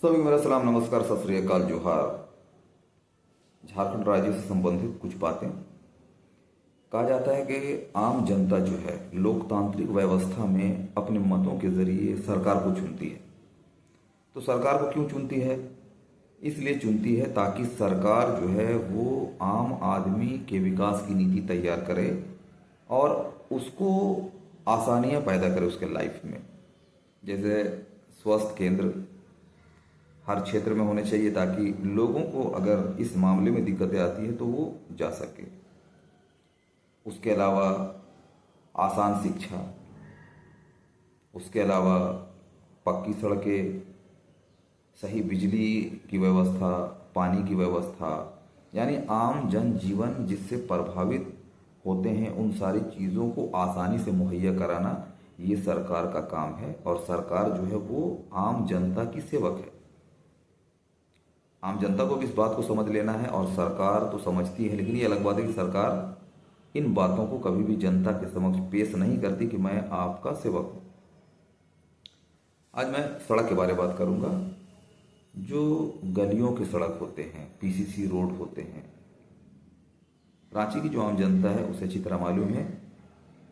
सभी को मेरा सलाम, नमस्कार, सत श्री अकाल, जोहार। झारखंड राज्य से संबंधित कुछ बातें। कहा जाता है कि आम जनता जो है लोकतांत्रिक व्यवस्था में अपने मतों के जरिए सरकार को चुनती है। तो सरकार को क्यों चुनती है? इसलिए चुनती है ताकि सरकार जो है वो आम आदमी के विकास की नीति तैयार करे और उसको आसानियां पैदा करे उसके लाइफ में। जैसे स्वास्थ्य केंद्र हर क्षेत्र में होने चाहिए ताकि लोगों को अगर इस मामले में दिक्कतें आती है तो वो जा सके। उसके अलावा आसान शिक्षा, उसके अलावा पक्की सड़कें, सही बिजली की व्यवस्था, पानी की व्यवस्था, यानी आम जन जीवन जिससे प्रभावित होते हैं उन सारी चीज़ों को आसानी से मुहैया कराना ये सरकार का काम है। और सरकार जो है वो आम जनता की सेवक है। आम जनता को भी इस बात को समझ लेना है और सरकार तो समझती है, लेकिन ये अलग बात है कि सरकार इन बातों को कभी भी जनता के समक्ष पेश नहीं करती कि मैं आपका सेवक हूं। आज मैं सड़क के बारे में बात करूंगा। जो गलियों के सड़क होते हैं, पीसीसी रोड होते हैं, रांची की जो आम जनता है उसे अच्छी तरह मालूम है।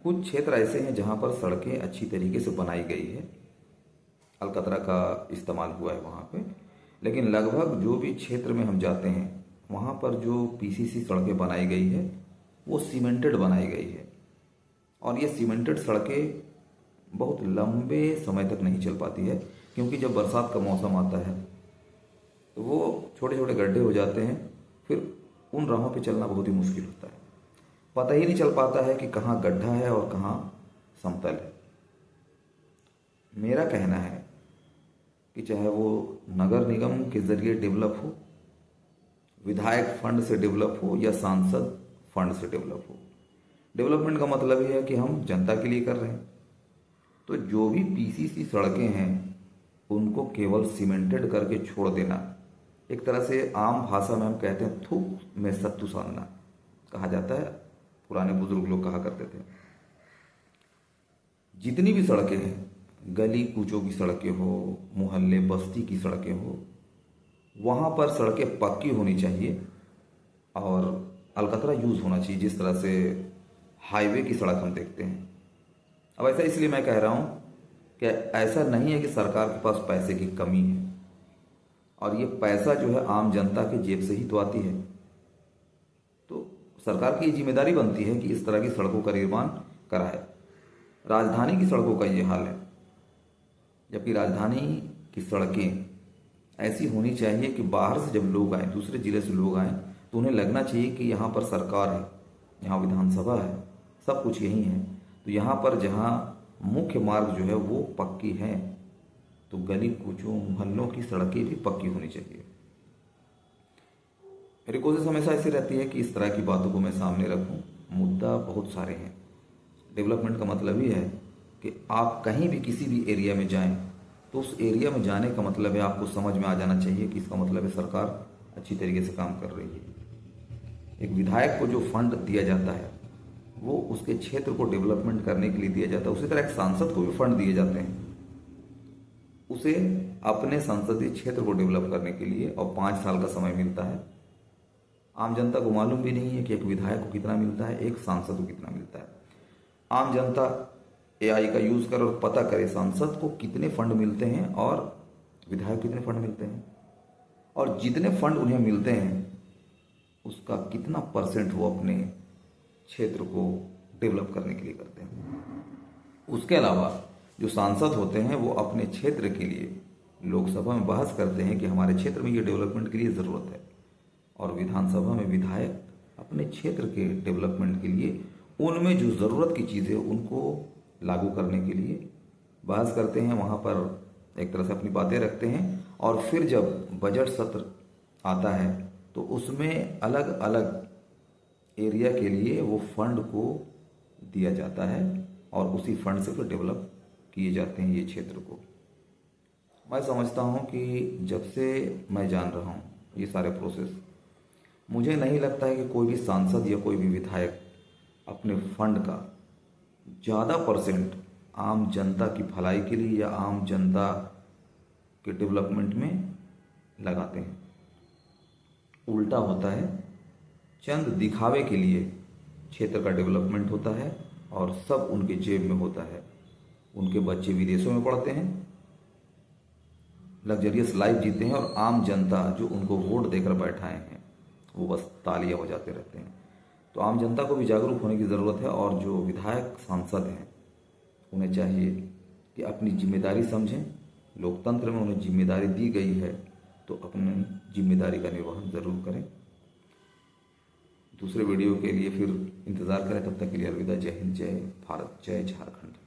कुछ क्षेत्र ऐसे हैं जहां पर सड़कें अच्छी तरीके से बनाई गई है, अलकतरा का इस्तेमाल हुआ है वहां पे, लेकिन लगभग जो भी क्षेत्र में हम जाते हैं वहाँ पर जो पीसीसी सड़कें बनाई गई है वो सीमेंटेड बनाई गई है। और ये सीमेंटेड सड़कें बहुत लंबे समय तक नहीं चल पाती है, क्योंकि जब बरसात का मौसम आता है तो वो छोटे छोटे गड्ढे हो जाते हैं। फिर उन राहों पे चलना बहुत ही मुश्किल होता है। पता ही नहीं चल पाता है कि कहाँ गड्ढा है और कहाँ समतल है। मेरा कहना है कि चाहे वो नगर निगम के जरिए डेवलप हो, विधायक फंड से डेवलप हो या सांसद फंड से डेवलप हो, डेवलपमेंट का मतलब ही है कि हम जनता के लिए कर रहे हैं। तो जो भी पीसीसी सड़कें हैं उनको केवल सीमेंटेड करके छोड़ देना, एक तरह से आम भाषा में हम कहते हैं थूक में सत्तू सानना कहा जाता है, पुराने बुजुर्ग लोग कहा करते थे। जितनी भी सड़कें हैं, गली कूचों की सड़कें हो, मोहल्ले बस्ती की सड़कें हो, वहाँ पर सड़कें पक्की होनी चाहिए और अलकतरा यूज़ होना चाहिए, जिस तरह से हाईवे की सड़क हम देखते हैं। अब ऐसा इसलिए मैं कह रहा हूँ कि ऐसा नहीं है कि सरकार के पास पैसे की कमी है, और ये पैसा जो है आम जनता के जेब से ही तो आती है। तो सरकार की ये जिम्मेदारी बनती है कि इस तरह की सड़कों का निर्माण कराए। राजधानी की सड़कों का ये हाल है, जबकि राजधानी की सड़कें ऐसी होनी चाहिए कि बाहर से जब लोग आए, दूसरे जिले से लोग आए, तो उन्हें लगना चाहिए कि यहाँ पर सरकार है, यहाँ विधानसभा है, सब कुछ यही है। तो यहाँ पर जहाँ मुख्य मार्ग जो है वो पक्की है, तो गली कूचों मोहल्लों की सड़कें भी पक्की होनी चाहिए। मेरी कोशिश हमेशा ऐसी रहती है कि इस तरह की बातों को मैं सामने रखूं। मुद्दा बहुत सारे हैं। डेवलपमेंट का मतलब ही है कि आप कहीं भी किसी भी एरिया में जाएं तो उस एरिया में जाने का मतलब है आपको समझ में आ जाना चाहिए कि इसका मतलब है सरकार अच्छी तरीके से काम कर रही है। एक विधायक को जो फंड दिया जाता है वो उसके क्षेत्र को डेवलपमेंट करने के लिए दिया जाता है। उसी तरह एक सांसद को भी फंड दिए जाते हैं, उसे अपने संसदीय क्षेत्र को डेवलप करने के लिए, और 5 साल का समय मिलता है। आम जनता को मालूम भी नहीं है कि एक विधायक को कितना मिलता है, एक सांसद को कितना मिलता है। आम जनता एआई का यूज़ करे और पता करे सांसद को कितने फंड मिलते हैं और विधायक कितने फंड मिलते हैं, और जितने फंड उन्हें मिलते हैं उसका कितना परसेंट वो अपने क्षेत्र को डेवलप करने के लिए करते हैं। उसके अलावा जो सांसद होते हैं वो अपने क्षेत्र के लिए लोकसभा में बहस करते हैं कि हमारे क्षेत्र में ये डेवलपमेंट के लिए ज़रूरत है, और विधानसभा में विधायक अपने क्षेत्र के डेवलपमेंट के लिए उनमें जो ज़रूरत की चीज़ें उनको लागू करने के लिए बहस करते हैं। वहाँ पर एक तरह से अपनी बातें रखते हैं, और फिर जब बजट सत्र आता है तो उसमें अलग अलग एरिया के लिए वो फंड को दिया जाता है, और उसी फंड से फिर डेवलप किए जाते हैं ये क्षेत्र को। मैं समझता हूँ कि जब से मैं जान रहा हूँ ये सारे प्रोसेस, मुझे नहीं लगता है कि कोई भी सांसद या कोई भी विधायक अपने फंड का ज़्यादा परसेंट आम जनता की भलाई के लिए या आम जनता के डेवलपमेंट में लगाते हैं। उल्टा होता है, चंद दिखावे के लिए क्षेत्र का डेवलपमेंट होता है और सब उनके जेब में होता है। उनके बच्चे विदेशों में पढ़ते हैं, लग्जरियस लाइफ जीते हैं और आम जनता जो उनको वोट देकर बैठाए हैं वो बस तालियां बजाते रहते हैं। तो आम जनता को भी जागरूक होने की ज़रूरत है और जो विधायक सांसद हैं उन्हें चाहिए कि अपनी जिम्मेदारी समझें। लोकतंत्र में उन्हें जिम्मेदारी दी गई है तो अपनी जिम्मेदारी का निर्वहन ज़रूर करें। दूसरे वीडियो के लिए फिर इंतज़ार करें, तब तक के लिए अलविदा। जय हिंद, जय भारत, जय झारखंड।